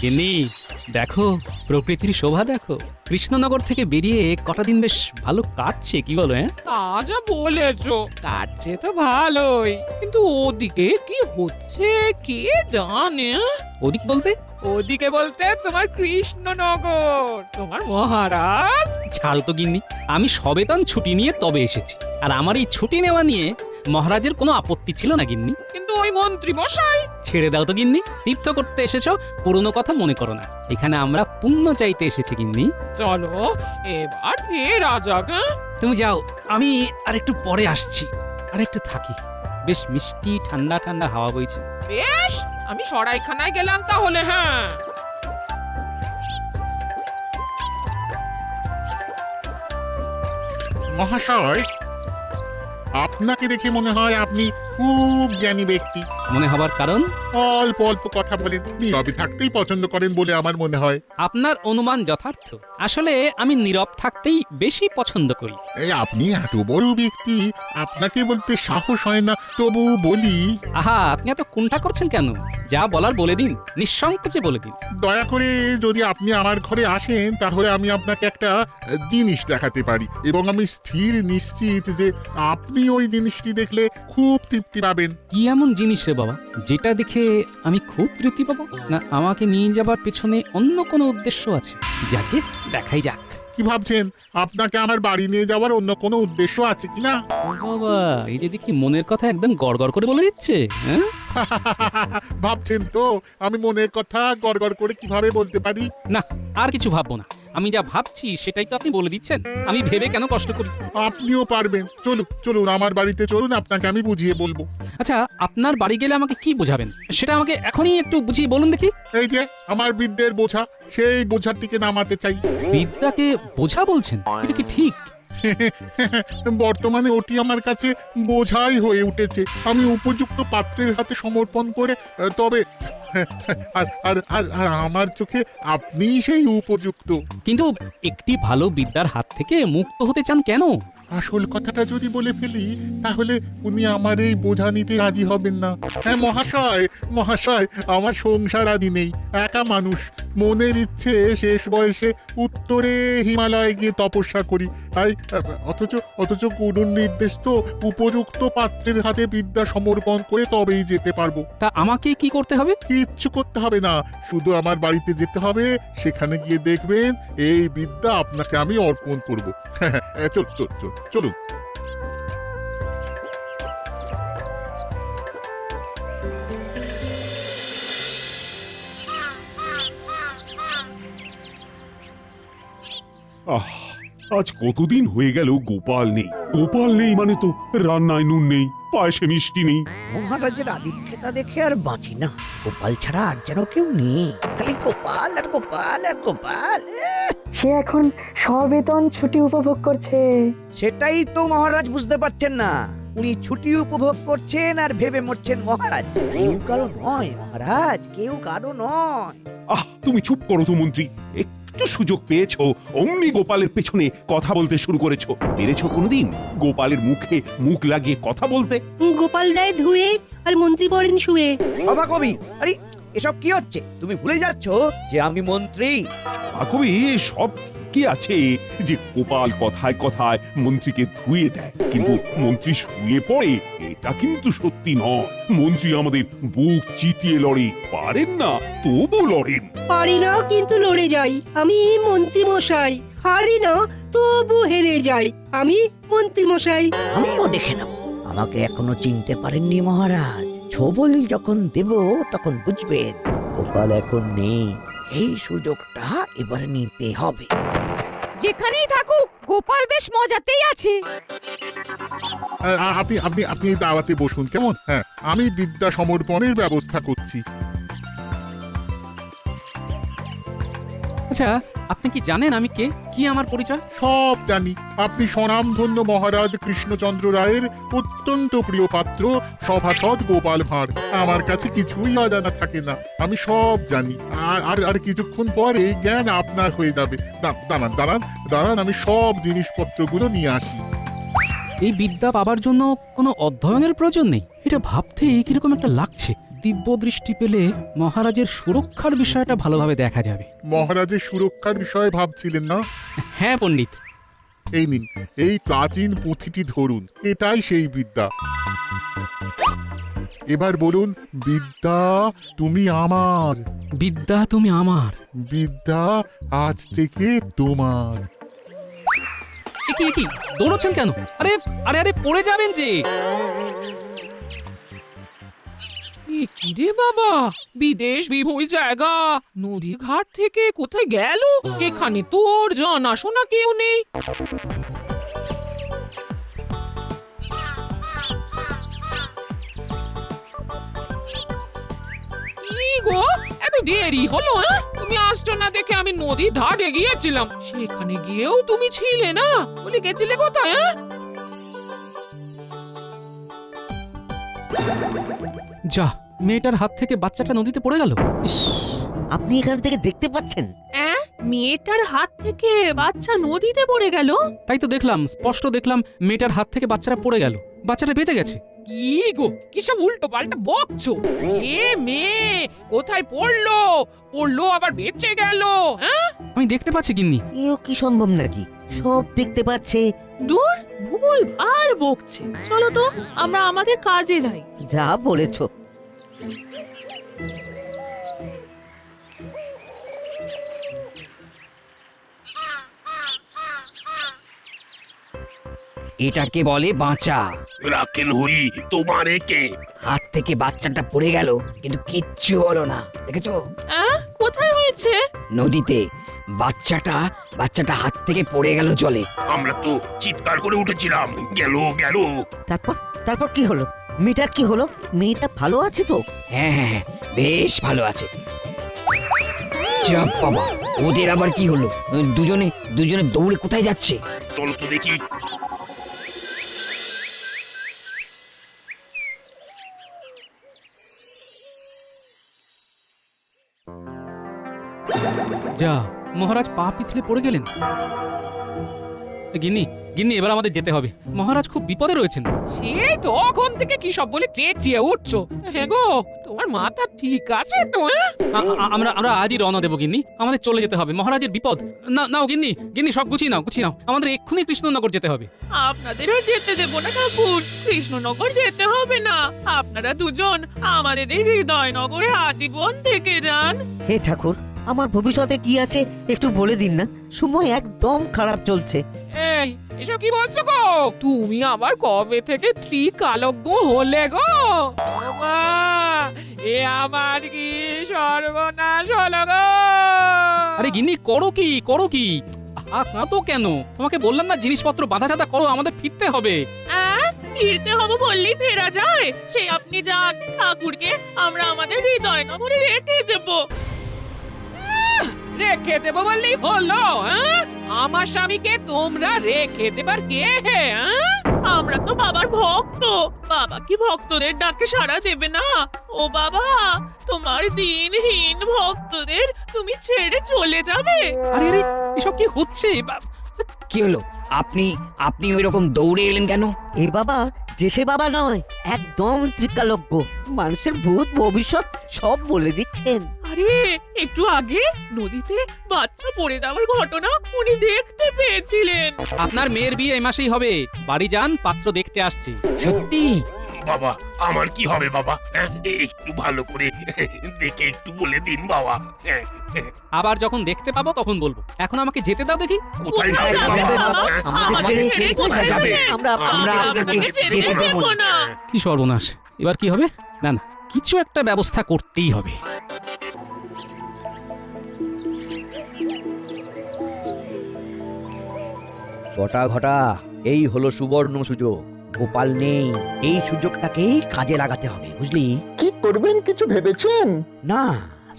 গিন্নি, দেখো প্রকৃতির শোভা দেখো। কৃষ্ণনগর থেকে বেরিয়ে কটা দিন বেশ ভালো কাটছে, কি বলো? তা যা বলেছো, কাটছে তো ভালোই, কিন্তু ওদিকে কি হচ্ছে কে জানে। ওদিক বলতে? ওদিকে বলতে তোমার কৃষ্ণনগর, তোমার মহারাজ। ছাড় তো গিন্নি, আমি সবেতন ছুটি নিয়ে তবে এসেছি, আর আমার এই ছুটি নেওয়া নিয়ে মহারাজের কোনো আপত্তি ছিল না গিন্নি। কিন্তু ওই মন্ত্রী মশাই। ছেড়ে দাও তো গিন্নি, তীর্থ করতে এসেছো, পুরনো কথা মনে করো না। এখানে আমরা পুণ্য চাইতে এসেছি গিন্নি। চলো এবার ফেরা যাক। তুমি যাও, আমি আর একটু পরে আসছি। আর একটু থাকি, বেশ মিষ্টি ঠান্ডা ঠান্ডা হাওয়া বইছে। বেশ, আমি সরাইখানায় গেলাম তাহলে। হ্যাঁ, মহাশয়, আপনাকে দেখে মনে হয় আপনি খুব জ্ঞানী ব্যক্তি। মনে হবার কারণ? অল্প অল্প কথা বলেন, নীরবে থাকতেই পছন্দ করেন বলে আমার মনে হয়। আপনার অনুমান যথার্থ। আসলে আমি নীরব থাকতেই বেশি পছন্দ করি। এই আপনি এত বড় ব্যক্তি, আপনাকে বলতে সাহস হয় না, তবু বলি। আহা, আপনি এত কুণ্ঠা করছেন কেন? যা বলার বলে দিন, নিঃসংকোচে বলে দিন। দয়া করে যদি আপনি আমার ঘরে আসেন, তাহলে আমি আপনাকে একটা জিনিস দেখাতে পারি, এবং আমি স্থির নিশ্চিত যে আপনি ওই জিনিসটি দেখলে খুব তৃপ্তি পাবেন। কি এমন জিনিস রে বাবা, যেটা দেখে আমি খুব তৃপ্তি পাবো? না আমাকে নিয়ে যাবার পেছনে অন্য কোনো উদ্দেশ্য আছে? যাকে দেখাই যাক। কি ভাবছেন, আপনাকে আমার বাড়ি নিয়ে যাওয়ার অন্য কোনো উদ্দেশ্য আছে কিনা? বাবা, এই যে দেখি মনের কথা একদম গড়গড় করে বলে দিচ্ছে। হ্যাঁ, ভাবছেন তো আমি মনের কথা গড়গড় করে কিভাবে বলতে পারি? না আর কিছু ভাববো না। আমি যা ভাবছি সেটাই তো আপনি বলে দিচ্ছেন। আমি ভেবে কেন কষ্ট করি? আপনিও পারবেন। চলুন চলুন, আমার বাড়িতে চলুন, আপনাকে আমি বুঝিয়ে বলবো। আচ্ছা, আপনার বাড়ি গেলে আমাকে কি বোঝাবেন সেটা আমাকে এখনই একটু বুঝিয়ে বলুন দেখি। এই যে আমার বিদ্যের বোঝা, সেই বোঝাটিকে নামাতে চাই। বিদ্যাকে বোঝা বলছেন? এটা কি ঠিক? বর্তমানে ওটি আমার কাছে বোঝাই হয়ে উঠেছে। আমি উপযুক্ত পাত্রের হাতে সমর্পণ করে তবে আর আর আর আর আমার চোখে আপনিই সেই উপযুক্ত। কিন্তু একটি ভালো বিদ্যার হাত থেকে মুক্ত হতে চান কেন? আসল কথাটা যদি বলে ফেলি, তাহলে উনি আমার এই বোঝা নিতে রাজি হবেন না। হ্যাঁ মহাশয়, মহাশয়, আমার সংসার আদি নেই, একা মানুষ। মনের ইচ্ছে শেষ বয়সে উত্তরে হিমালয়ে গিয়ে তপস্যা করি। তাই অথচ অথচ গুরুর নির্দেশ তো উপযুক্ত পাত্রের হাতে বিদ্যা সমর্পণ করে তবেই যেতে পারবো। তা আমাকে কি করতে হবে? কিচ্ছু করতে হবে না, শুধু আমার বাড়িতে যেতে হবে। সেখানে গিয়ে দেখবেন এই বিদ্যা আপনাকে আমি অর্পণ করব। চল চল চল চলুন। আহ, আজ কতদিন হয়ে গেল গোপাল নেই। গোপাল নেই মানে তো রান্নায় নুন নেই, পায়েসে মিষ্টি নেই। মহারাজের আদিক্ষেতা দেখে আর বাঁচি না। গোপাল ছাড়া আর যেন কেউ নেই, খালি গোপাল আর গোপাল আর গোপাল। সে এখন সবেতন ছুটি উপভোগ করছে। সেটাই তো মহারাজ বুঝতে পারছেন না। উনি ছুটি উপভোগ করছেন আর ভেবে মরছেন মহারাজ। কেউ কারো নয় মহারাজ, কেউ কারো নয়। আহ, তুমি চুপ করো তো মন্ত্রী। একটু সুযোগ পেয়েছো, অমনি গোপালের পেছনে কথা বলতে শুরু করেছো। পেরেছো কোনোদিন গোপালের মুখে মুখ লাগিয়ে কথা বলতে? গোপাল দেয় ধুয়ে আর মন্ত্রী পড়েন শুয়ে। বাবা কবি, আরে এসব কি হচ্ছে? তুমি ভুলে যাচ্ছ যে আমি মন্ত্রী। কবি, সব কি আছে যে গোপাল কথায় কথায় মন্ত্রীকে ধুয়ে দেয়, কিন্তু মন্ত্রী শুয়ে পড়ে, এটা কিন্তু সত্যি নয়। মন্ত্রী আমাদের বুক চিতিয়ে লড়ে, পারেন না তবু লড়েন। পারি না কিন্তু লড়ে যাই, আমি মন্ত্রী মশাই। হারি না তবু হেরে যাই, আমি মন্ত্রী মশাই। আমিও দেখে নেব। আমাকে এখনো চিনতে পারেননি মহারাজ। ছবল যখন দেব তখন বুঝবেন গোপাল এখন নেই। এই সুযোগটা এবার নিতে হবে। যেখানেই থাকুক গোপাল বেশ মজাতেই আছে। আপনি আপনি আপনি দাওয়াতে বসুন কেমন? হ্যাঁ, আমি বিদ্যা সমর্পণের ব্যবস্থা করছি। আচ্ছা, আপনি কি জানেন আমি কে? কি আমার পরিচয়? সব জানি। আপনি স্বনামধন্য মহারাজ কৃষ্ণচন্দ্র রায়ের অত্যন্ত প্রিয় পাত্র সভাসদ গোপাল ভাঁড়। আমার কাছে কিছুই অজানা থাকে না, আমি সব জানি। আর আর কিছুক্ষণ পরে জ্ঞান আপনার হয়ে যাবে। দাঁড়ান দাঁড়ান দাঁড়ান, আমি সব জিনিসপত্রগুলো নিয়ে আসি। এই বিদ্যা পাবার জন্য কোনো অধ্যয়নের প্রয়োজন নেই। এটা ভাবতেই কিরকম একটা লাগছে। দিব্য দৃষ্টি পেলে মহারাজের সুরক্ষার বিষয়টা ভালোভাবে দেখা যাবে। মহারাজের সুরক্ষার বিষয়ে ভাবছিলেন না? হ্যাঁ পণ্ডিত। এই নিন, এই প্রাচীন পুঁথিটি ধরুন, এটাই সেই বিদ্যা। এবার বলুন, বিদ্যা তুমি আমার, বিদ্যা তুমি আমার। বিদ্যা আজ থেকে তোমার। কি দৌড়চ্ছেন কেন? আরে আরে আরে পড়ে যাবেন যে। এ কি রে বাবা, বিদেশ বিভুঁই জায়গা, নদী ঘাট থেকে কোথায় গেল? এখানে তোর জানাশোনা কেউ নেই। কি গো, এত দেরি হলো? তুমি আসছো না দেখে আমি নদীর ধারে গিয়েছিলাম, সেখানে গিয়েও তুমি ছিলে না। বলে গেছিলে কোথায়? যা, মেয়েটার হাত থেকে বাচ্চাটা নদীতে পড়ে গেল। ইস, আপনি এখান থেকে দেখতে পাচ্ছেন? মেয়েটার হাত থেকে বাচ্চা নদীতে পড়ে গেল। তাই তো দেখলাম, স্পষ্ট দেখলাম মেয়েটার হাত থেকে বাচ্চাটা পড়ে গেল, বাচ্চাটা বেঁচে গেছে। কি গো, কিসব উল্টো পাল্টা বকছো? এ মেয়ে কোথায় পড়লো? পড়লো আবার বেঁচে গেল? হ্যাঁ, আমি দেখতে পাচ্ছি গিন্নি। এও কি সম্ভব নাকি? সব দেখতে পাচ্ছে। দূর, ভুল আর বকছে। চলো তো আমরা আমাদের কাজে যাই। যা বলেছো। এটাকে বলে বাঁচা। রাখেন হরি, তোমার একে হাত থেকে বাচ্চাটা পড়ে গেল, কিন্তু কিচ্ছু হলো না। দেখেছো? কোথায় হয়েছে? নদীতে। বাচ্চাটা হাত থেকে পড়ে গেল জলে। আমরা তো চিৎকার করে উঠেছিলাম, গেল গেল। তারপর তারপর কি হলো? মেয়েটা কি হলো? মেয়েটা ভালো আছে তো? হ্যাঁ, বেশ ভালো আছে। চাপ বাবা, ওদের আবার কি হলো? দুজনে দৌড়ে কোথায় যাচ্ছে? চলো তো দেখি। যা, মহারাজ পা পিছলে পড়ে গেলেন। গিন্নি গিন্নি, এবার আমাদের যেতে হবে, মহারাজ খুব বিপদে রয়েছেন। সেই তখন থেকে কি সব বলে চেঁচিয়ে উঠছো? হ্যাঁ গো, তোমার মাথা ঠিক আছে তো? আমরা আজই রওনা দেবো গিন্নি, আমাদের চলে যেতে হবে, মহারাজের বিপদ। নাও গিন্নি সব গুছিয়ে নাও, আমাদের এক্ষুনি কৃষ্ণনগর যেতে হবে। আপনাদেরও যেতে দেব না ঠাকুর, কৃষ্ণনগর যেতে হবে না। আপনারা দুজন আমাদের এই হৃদয়নগরে আজীবন থেকে যান। হে ঠাকুর, আমার ভবিষ্যতে কি আছে একটু বলে দিন না, সময় একদম খারাপ চলছে। এই, এসব কি বলছো গো? তুমি আবার কবে থেকে ত্রিকালজ্ঞ হলে গো? মা, এ আমার কি সর্বনাশ হলো গো? আরে গিন্নি, করো কি? তো কেন? তোমাকে বললাম না, জিনিসপত্র বাঁধা চাঁদা করো, আমাদের ফিরতে হবে। ফিরতে হবে বললেই ফেরা যায়? সেই আপনি যান, ঠাকুরকে আমরা আমাদের হৃদয়নগরে রেখে দেব। রেখে দেবো বললেই হলো? আমার স্বামীকে তোমরা রেখে দেবার কে? আমরা তো বাবার ভক্ত, বাবা কি ভক্তদের ডাকে সাড়া দেবে না? ও বাবা, তোমার দিনহীন ভক্তদের তুমি ছেড়ে চলে যাবে? আরে এসব কি হচ্ছে? কি হলো? আপনি ওই রকম দৌড়ে এলেন কেন? এ বাবা যে সে বাবা নয়, একদম ত্রিকালজ্ঞ, মানুষের ভূত ভবিষ্যৎ সব বলে দিচ্ছেন। আরে একটু আগে নদীতে বাচ্চা পড়ে যাওয়ার ঘটনা উনি দেখতে পেয়েছিলেন। আপনার মেয়ের বিয়ে এই মাসেই হবে, বাড়ি যান, পাত্র দেখতে আসছে। সত্যি? বাবা, আমার কি হবে বাবা? একটু ভালো করে দেখে একটু বলে দিন বাবা। আবার যখন দেখতে পাবো তখন বলবো, এখন আমাকে যেতে দাও দেখি। কোথায় কোথায় যাবে যাবে বাবা? বাবা? আমাদের ছেড়ে কোথায় যাবে? আমরা আমরা আপনাকে ছেড়ে দেব না। কি সর্বনাশ, এবার কি হবে? না কিছু একটা ব্যবস্থা করতেই হবে। ঘটা, এই হলো সুবর্ণ সুযোগ। গোপাল নেই, এই সুযোগটাকেই কাজে লাগাতে হবে, বুঝলি? কি করবেন কিছু ভেবেছেন? না,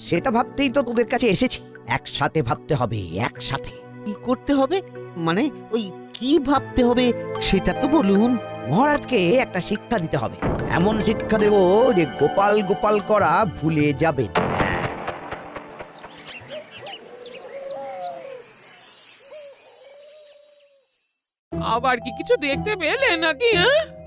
সেটা ভাবতেই তো তোদের কাছে এসেছি। একসাথে ভাবতে হবে, একসাথে। কি করতে হবে মানে, ওই কি ভাবতে হবে সেটা তো বলুন। মহারাজকে একটা শিক্ষা দিতে হবে, এমন শিক্ষা দেব যে গোপাল গোপাল করা ভুলে যাবে। আবার কি কিছু দেখতে পেলে নাকি?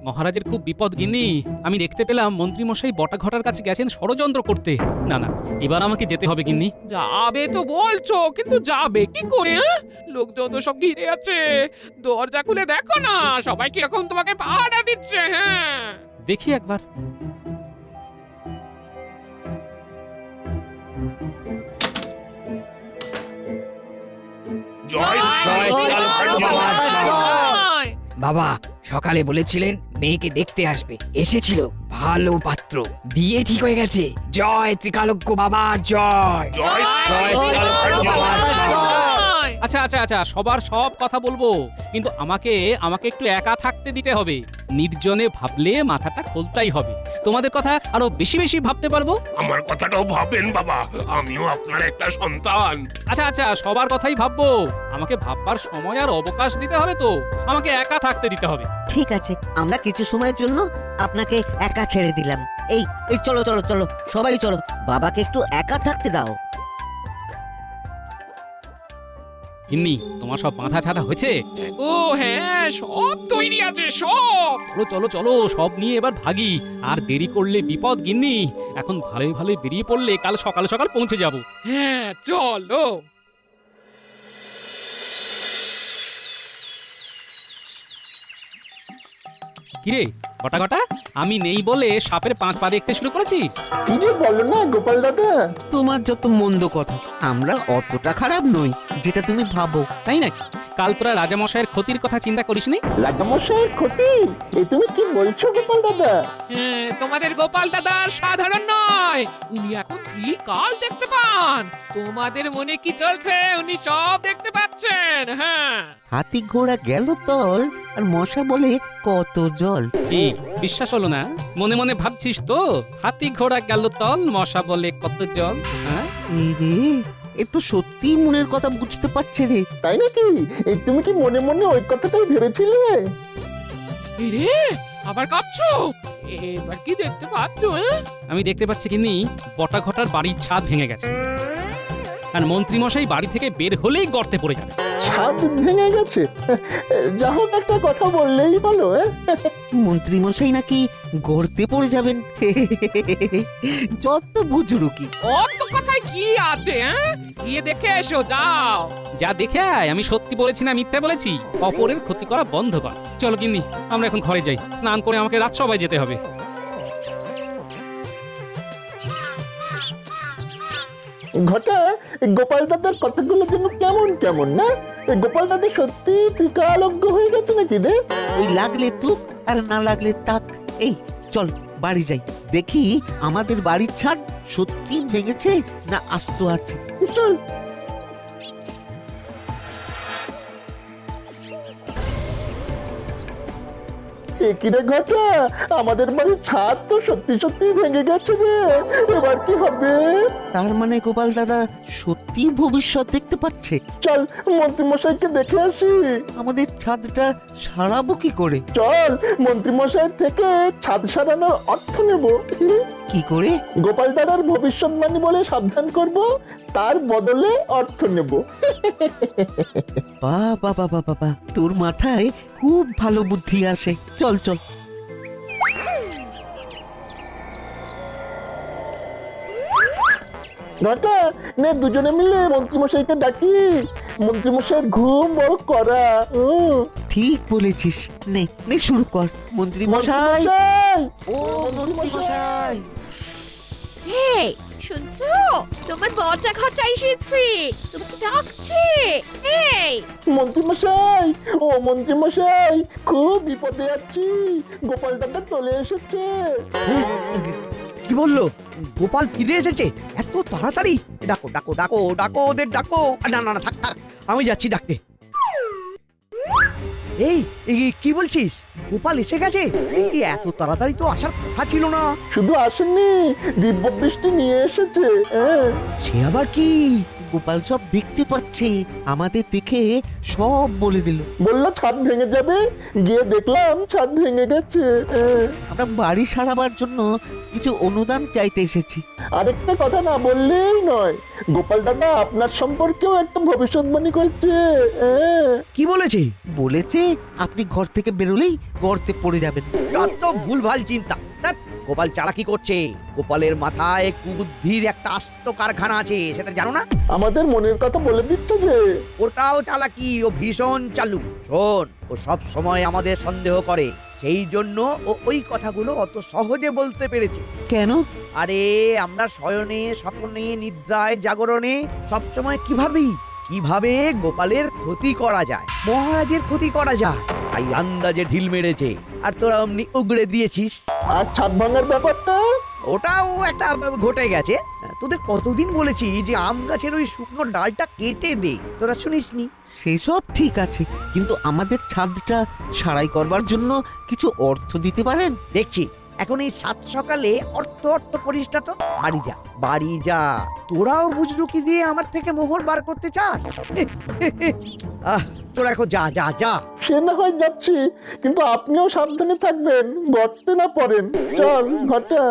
মহারাজের খুব বিপদ গিন্নি। আমি দেখতে পেলাম মন্ত্রীমশাই বটা ঘটার কাছে গেছেন ষড়যন্ত্র করতে। না না, এবার আমাকে যেতে হবে গিন্নি। যাবে তো বলছো, কিন্তু যাবে কি করে? হ্যাঁ? লোকজন তো সব ঘিরে আছে, দরজা খুলে দেখো না, সবাই কিরকম তোমাকে পাহারা দিচ্ছে। হ্যাঁ, দেখি একবার। জয় জয়। বাবা সকালে বলেছিলেন মেয়েকে দেখতে আসবে, এসেছিল, ভালো পাত্র, বিয়ে ঠিক হয়ে গেছে। জয় ত্রিকালজ্ঞ বাবা, জয় জয় ত্রিকালজ্ঞ বাবা, জয়। আচ্ছা আচ্ছা আচ্ছা, সবার সব কথা বলবো, কিন্তু আমাকে একটু একা থাকতে দিতে হবে। নির্জনে ভাবলে মাথাটা খোলতাই হবে। তোমাদের কথা আরো বেশি বেশি ভাবতে পারবো। আমার কথাটাও ভাবেন বাবা, আমিও আপনার একটা সন্তান। আচ্ছা আচ্ছা, সবার কথাই ভাববো। আমাকে ভাববার সময় আর অবকাশ দিতে হবে তো, আমাকে একা থাকতে দিতে হবে। ঠিক আছে, আমরা কিছু সময়ের জন্য আপনাকে একা ছেড়ে দিলাম। এই এই চলো চলো চলো, সবাই চলো, বাবাকে একটু একা থাকতে দাও। গিন্নি, তোমার সব বাঁধা ছাড়া হয়েছে? ও হ্যাঁ, সব তৈরি আছে সব। চলো চলো চলো, সব নিয়ে এবার ভাগি। আর দেরি করলে বিপদ গিন্নি। এখন ভালোই ভালোই বেরিয়ে পড়লে কাল সকাল সকাল পৌঁছে যাব। হ্যাঁ চলো। কিরে ঘটা ঘটা, আমি নেই বলে সাপের 5 পা দেখতে শুরু করেছিস? কি যে বলো না গোপাল দাদা। তোমার যত মন্দ কথা, আমরা অতটা খারাপ নই যেটা তুমি ভাবো। তাই নাকি? কাল তোরা রাজামশাইয়ের ক্ষতির কথা চিন্তা করিসনি? রাজামশাইয়ের ক্ষতি? এ তুমি কি বলছো গোপাল দাদা? হ্যাঁ, তোমাদের গোপাল দাদা সাধারণ নয়, উনি এখন কাল দেখতে পান। তোমাদের মনে কি চলছে উনি সব দেখতে পাচ্ছেন। হ্যাঁ, হাতি ঘোড়া গেল তল, আর মশা বলে কত জল। কি বিশ্বাস হলো না? মনে মনে ভাবছিস তো হাতি ঘোড়া গেল তল, মশা বলে কত জল। হ্যাঁ, রে, এ তো সত্যি মনের কথা বুঝতে পারছে রে। তাই নাকি? এই তুমি কি মনে মনে ওই কথাটাই ভেবেছিলে? এই রে, আবার কাঁপছো? এবার কি দেখতে পাচ্ছ? আমি দেখতে পাচ্ছি কিন্নি, বটা ঘটার বাড়ির ছাদ ভেঙে গেছে, আর মন্ত্রীমশাই বাড়ি থেকে বের হলেই গর্তে পড়ে যাবে। ছাদ ভেঙে গেছে? যা হোক, একটা কথা বললেই বলো। মন্ত্রী মশাই নাকি গর্তে পড়ে যাবেন? যত বুঝরুকি। অত কথায় কি আছে? গিয়ে দেখে এসো, যাও। যা দেখে আয়। আমি সত্যি বলেছি না মিথ্যে বলেছি? অপরের ক্ষতি করা বন্ধ কর। চলো গিন্নি, আমরা এখন ঘরে যাই। স্নান করে আমাকে রাজসভায় যেতে হবে। ঘটা, গোপাল দাদার কথাগুলো যেন কেমন কেমন না? গোপাল দাদা সত্যি ত্রিকালজ্ঞ হয়ে গেছে নাকি রে? ওই লাগলে তুক আর না লাগলে তাক। এই চল বাড়ি যাই, দেখি আমাদের বাড়ির ছাদ সত্যি ভেঙেছে না আস্ত আছে। চল। কিরে ঘটা, আমাদের বাড়ির ছাদ তো সত্যি সত্যি ভেঙে গেছে রে। এবার কি হবে? তার মানে গোপাল দাদা সত্যি ভবিষ্যৎ দেখতে পাচ্ছে। চল মন্ত্রী মশাইকে দেখে আসি। আমাদের ছাদটা সারাবো কি করে? চল মন্ত্রী মশাইয়ের থেকে ছাদ সারানোর অর্থ নেব। কি করে? গোপাল দাদার ভবিষ্যৎবাণী বলে সাবধান করব, তার বদলে অর্থ নেব। বাবা বাবা বাবা, তোর মাথায় খুব ভালো বুদ্ধি আসে। চল চল। ঘটা, নে দুজনে মিলে মন্ত্রী মশাইকে ডাকি। মন্ত্রী মশাইয়ের ঘুম বড় করা। ঠিক বলেছিস, নে নে শুরু কর। মন্ত্রী মশাই, ও মন্ত্রী মশাই। এই শুনছো, তোমার বটা ঘটা এসেছে, তোমাকে ডাকছে। এই মন্ত্রী মশাই, ও মন্ত্রী মশাই, খুব বিপদে আছি। গোপাল দাদা চলে এসেছে। কি বললো? গোপাল ফিরে এসেছে এত তাড়াতাড়ি? ডাকো ডাকো ডাকো ডাকো, ওদের ডাকো। না না না, থাক থাক, আমি যাচ্ছি ডাকতে। এই এই কি বলছিস? গোপাল এসে গেছে? এই এত তাড়াতাড়ি তো আসার কথা ছিল না। শুধু আসেননি, দিব্য বৃষ্টি নিয়ে এসেছে। সে আবার কি? গোপাল সব দেখতে পাচ্ছে, আমাদের দেখে সব বলে দিল। বললো ছাদ ভেঙে যাবে, গিয়ে দেখলাম ছাদ ভেঙে গেছে। আমরা বাড়ি সারাবার জন্য কিছু অনুদান চাইতে এসেছি। আরেকটা কথা না বললেই নয়, গোপাল দাদা আপনার সম্পর্কেও একটা ভবিষ্যৎবাণী করেছে। কি বলেছে? বলেছে আপনি ঘর থেকে বেরোলেই গর্তে পড়ে যাবেন। যত ভুলভাল চিন্তা। ধ্যাৎ, গোপাল চালাকি করছে। গোপালের মাথায় কুবুদ্ধির একটা আস্ত কারখানা আছে, সেটা জানো না? আমাদের মনের কথা বলে দিচ্ছে যে। ওটাও চালাকি, ও ভীষণ চালু। শোন, ও সব সময় আমাদের সন্দেহ করে, সেই জন্য ও ওই কথাগুলো অত সহজে বলতে পেরেছে। কেন? আরে আমরা শয়নে, স্বপ্নে, নিদ্রায়, জাগরণে সবসময় কিভাবে গোপালের ক্ষতি করা যায়, মহারাজের ক্ষতি করা যায়, তাই আন্দাজে ঢিল মেরেছে। আর তোরা অমনি উগড়ে দিয়েছিস। আর ছাদ ভাঙার ব্যাপারটা? ওটাও একটা ঘটে গেছে। তোদের কতদিন বলেছি যে আম গাছের ওই শুকনো ডালটা কেটে দে, তোরা শুনিসনি। সেসব ঠিক আছে, কিন্তু আমাদের ছাদটা সারাই করবার জন্য কিছু অর্থ দিতে পারেন? দেখছি এখন এই সাত সকালে অর্থ করিস না তো। বাড়ি যা। তোরাও বুজরুকি দিয়ে আমার থেকে মোহর বার করতে চাস? তোরা এখন যা যা যা। সে না হয় যাচ্ছি, কিন্তু আপনিও সাবধানে থাকবেন, গর্তে না পড়েন। চল ঘটা।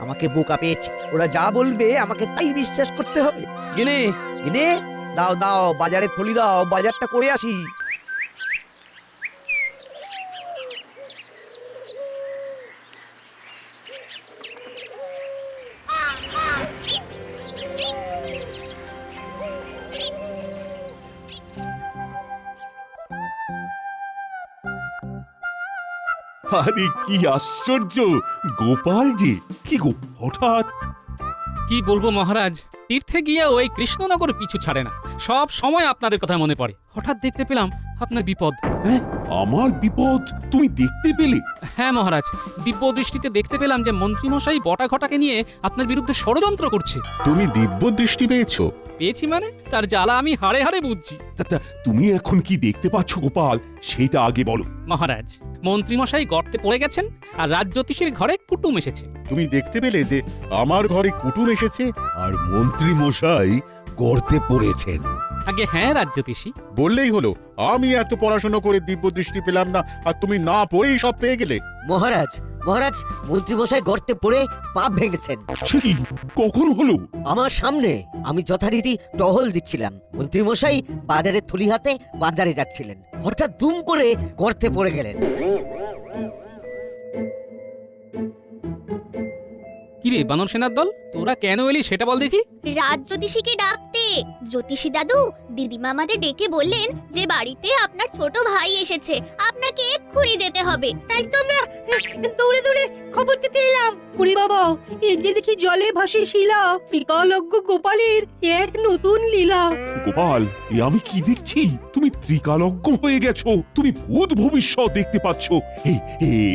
আমাকে বোকা পেয়েছে। ওরা যা বলবে আমাকে তাই বিশ্বাস করতে হবে। গিনে গিনে দাও বাজারে থলি দাও, বাজারটা করে আসি। আরে কি আশ্চর্য, গোপাল যে কি গো হঠাৎ। কি বলবো মহারাজ, তীর্থে গিয়ে ওই কৃষ্ণনগর পিছু ছাড়ে না। সব সময় আপনাদের কথা মনে পড়ে। হঠাৎ দেখতে পেলাম আপনার বিপদ। আমার বিপদ তুমি দেখতে পেলে? হ্যাঁ মহারাজ, দিব্য দৃষ্টিতে দেখতে পেলাম যে মন্ত্রীমশাই বটা ঘটাকে নিয়ে আপনার বিরুদ্ধে ষড়যন্ত্র করছে। তুমি দিব্য দৃষ্টি পেয়েছো? পেয়েছি মানে তার জ্বালা আমি হাড়ে হাড়ে বুঝছি। তা তুমি এখন কি দেখতে পাচ্ছ গোপাল, সেটা আগে বলো। মহারাজ, মন্ত্রীমশাই গর্তে পড়ে গেছেন আর রাজজ্যোতিষীর ঘরে কুটুম এসেছে। তুমি দেখতে পেলে যে আমার ঘরে কুটুম এসেছে আর মন্ত্রী মশাই গর্তে পড়েছেন? আগে হ্যাঁ রাজজ্যোতিষী। বললেই হলো, আমি এত পড়াশোনা করে দিব্য দৃষ্টি পেলাম না, আর তুমি না পড়েই সব পেয়ে গেলে। মহারাজ মন্ত্রীমশাই গর্তে পড়ে পাপ ভেঙেছেন। সে কি, কখন হলো? আমার সামনে। আমি যথারীতি টহল দিচ্ছিলাম। মন্ত্রীমশাই বাজারে থলি হাতে বাজারে যাচ্ছিলেন, হঠাৎ দুম করে গর্তে পড়ে গেলেন। কিরে বানর সেনার দল, তোরা কেন এলি সেটা বল দেখি। রাজজ্যোতিষীকে ডাকতে। জ্যোতিষী দাদু, দিদিমা আমাদের ডেকে বললেন যে বাড়িতে আপনার ছোট ভাই এসেছে, আপনাকে এক্ষুনি যেতে হবে। তাই তো আমরা দৌড়ে দৌড়ে খবর দিতে এলাম। ওরে বাবা, এই যে দেখি জলে ভাসে শিলা, ত্রিকালজ্ঞ গোপালের এক নতুন লীলা। গোপাল, এ আমি কি দেখছি? তুমি ত্রিকালজ্ঞ হয়ে গেছো, তুমি ভূত ভবিষ্যৎ দেখতে পাচ্ছ।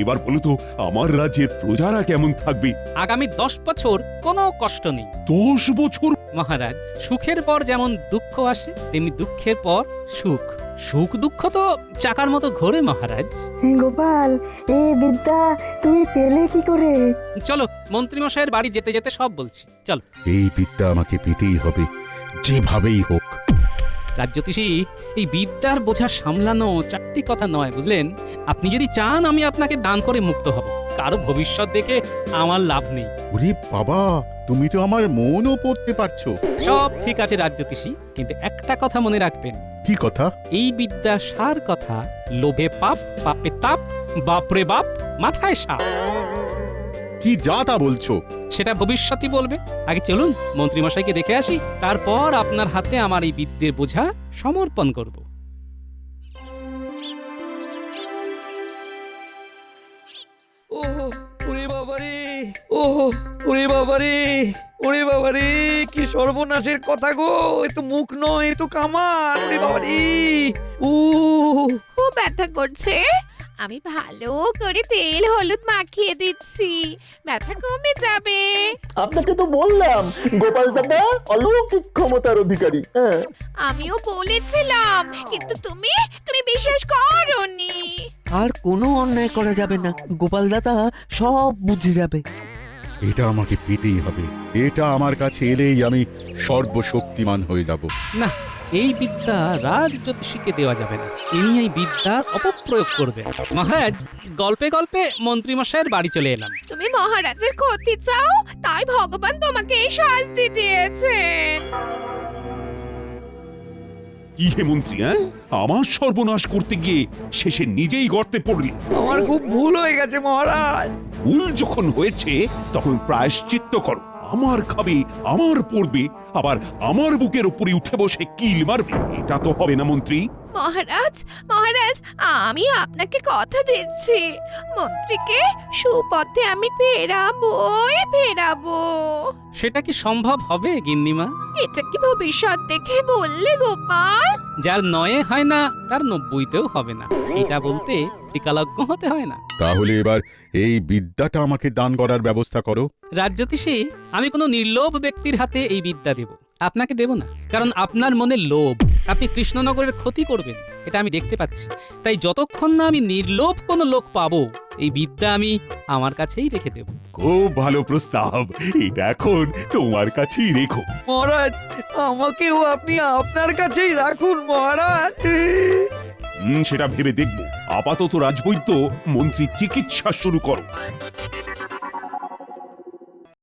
এবার বলো তো, আমার রাজ্যের প্রজারা কেমন থাকবে? আগামী 10 বছর কোনো কষ্ট নেই। 10 বছর? মহারাজ, সুখের পর যেমন দুঃখ আসে, তেমনি দুঃখের পর সুখ। সুখ দুঃখ তো চাকার মতো ঘোরে মহারাজ। গোপাল, এই বিদ্যা তুমি পেলে কি করে? চলো মন্ত্রীমশাইয়ের বাড়ি যেতে যেতে সব বলছি, চলো। এই বিদ্যা আমাকে পেতেই হবে, যেভাবেই হোক। রাজজ্যোতিষী, এই বিদ্যার বোঝা সামলানো চারটি কথা নয়, বুঝলেন? আপনি যদি চান আমি আপনাকে দান করে মুক্ত হব, কারো ভবিষ্যৎ দেখে আমার লাভ নেই। ওরে বাবা, তুমি তো আমার মনও পড়তে পারছো। সব ঠিক আছে রাজজ্যোতিষী, কিন্তু একটা কথা মনে রাখবেন। কি কথা? এই বিদ্যা সার কথা, লোভে পাপ, পাপে তাপ, বাপরে বাপ, মাথায় সাপ। কি যা তা বলছো? সেটা ভবিষ্যৎই বলবে। আগে চলুন মন্ত্রীমশাইকে দেখে আসি, তারপর আপনার হাতে আমার এই বিদ্যের বোঝা সমর্পণ করব। ওরে বাবারে, ওরে বাবারে, ওরে বাবারে, কি সর্বনাশের কথা গো! এ তো মুখ নয়, এ তো কামান। ওরে বাবারে, খুব ব্যথা করছে। আমি ভালো করে তেল হলুদ মাখিয়ে দিচ্ছি, ব্যথা কমে যাবে। আপনাকে তো বললাম গোপাল দাদা অলৌকিক ক্ষমতার অধিকারী। আমিও বলেছিলাম, কিন্তু তুমি বিশ্বাস করোনি। আর কোনো অন্যায় করা যাবে না, গোপাল দাদা সব বুঝে যাবে। এটা আমাকে পেতেই হবে। এটা আমার কাছে এলেই আমি সর্বশক্তিমান হয়ে যাব। না, এই বিদ্যা রাজ জ্যোতিষীকে দেওয়া যাবে না। ইনি এই বিদ্যার অপপ্রয়োগ করবেন। মহারাজ, গল্পে গল্পে মন্ত্রীমশাইয়ের বাড়ি চলে এলাম। তুমি মহারাজের ক্ষতি চাও, তাই ভগবান তোমাকে এই শাস্তি দিয়েছেন। কি হে মন্ত্রী, হ্যাঁ? আমার সর্বনাশ করতে গিয়ে শেষে নিজেই গর্তে পড়লি। আমার খুব ভুল হয়ে গেছে মহারাজ। ভুল যখন হয়েছে তখন প্রায়শ্চিত্ত করো। আমার খাবে, আমার পড়বে, আবার আমার বুকের উপরে উঠে বসে কিল মারবে। এটা তো হবে না মন্ত্রী। মহারাজ, মহারাজ, আমি আপনাকে কথা দিচ্ছি, মন্ত্রীকে সুপথে আমি ফেরাবো। সেটা কি সম্ভব হবে গিন্নিমা? এটা কি ভবিষ্যৎ দেখে বললে গোপাল? যার 9 হয় না তার 90তেও হবে না, এটা বলতে ত্রিকালজ্ঞ হতে হয় না। তাহলে এবার এই বিদ্যাটা আমাকে দান করার ব্যবস্থা করো। রাজজ্যোতিষী, আমি কোনো নির্লোভ ব্যক্তির হাতে এই বিদ্যা দেব, আপনাকে দেব না। কারণ আপনার মনে লোভ, আপনি কৃষ্ণনগরের ক্ষতি করবেন, এটা আমি দেখতে পাচ্ছি। তাই যতক্ষণ না আমি নির্লোভ কোনো লোক পাবো, এই বিদ্যা আমি আমার কাছেই রেখে দেব। খুব ভালো প্রস্তাব, এটা এখন তোমার কাছেই রেখো। মহারাজ, আমাকেও আপনি আপনার কাছেই রাখুন মহারাজ। সেটা ভেবে দেখবো। আপাতত রাজবৈদ্য মন্ত্রী চিকিৎসা শুরু করো।